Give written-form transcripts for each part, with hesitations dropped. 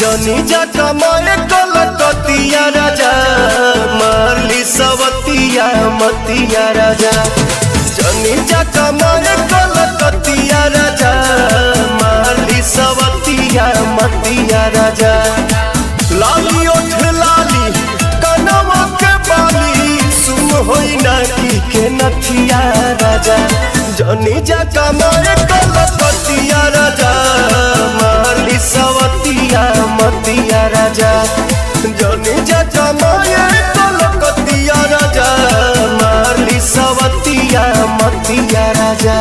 जनी जा कमाए कलकतिया राजा मारली सवतिया मतिया राजा। जनी जा कमाए कलकतिया राजा मारली सवतिया मतिया राजा। लाली ओठ लाली कनवा के बाली सुन होई ना की नथिया राजा। जनी जा कमाए कलकतिया राजा मारली सवतिया मतिया राजा। जनी जा कमाए कलकतिया राजा मारली सवतिया मतिया राजा।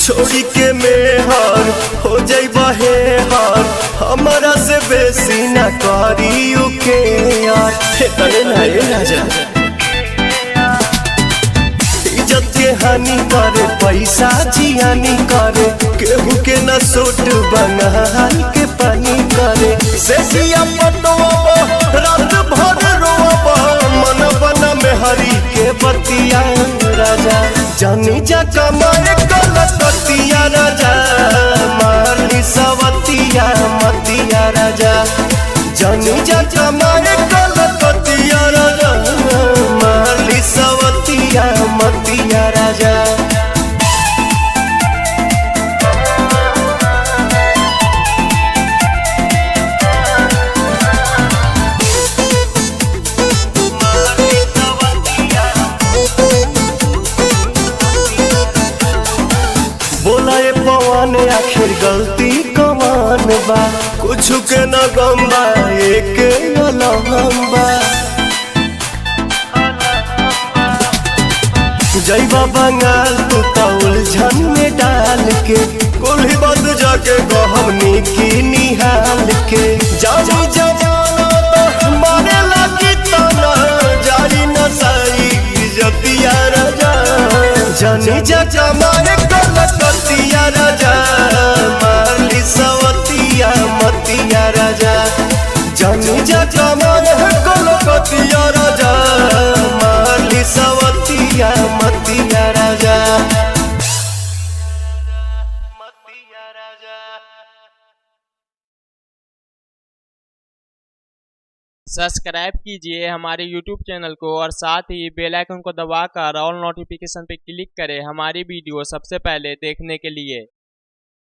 छोड़ी के मेहर हो जाई बहे हर हमारा से बेसी न करियो के यार। तने नहीं राजा इज्जत के हानि करे पैसा जियानी करे केहू के न सोट बंगाल के पानी करे। सेसिया पटवा रात भर रोवा मन बना में हरी के बतिया राजा। जनी जा कमाए कलकतिया राजा मारली सवतिया मतिया राजा। जनी जा कमाए कलकतिया राजा मारली सवतिया मतिया राजा। बोला ये पवन आखिर गलती कमान बा कुछ के न गम्बा एक लम्बा। जैबा बंगाल तू तो उलझन में डाल के कोल्ही बद जाके कहमनी की निहाल के। जानी जमाना तो मारे लगी तना जारी नसाई इज्जतिया राजा। जनी जा कमाए कलकतिया राजा मारली सवतिया मतिया राजा। जनी जा कमाए कलकतिया राजा मारली सवतिया मतिया राजा। सब्सक्राइब कीजिए हमारे YouTube चैनल को और साथ ही बेल आइकन को दबाकर ऑल नोटिफिकेशन पे क्लिक करें हमारी वीडियो सबसे पहले देखने के लिए।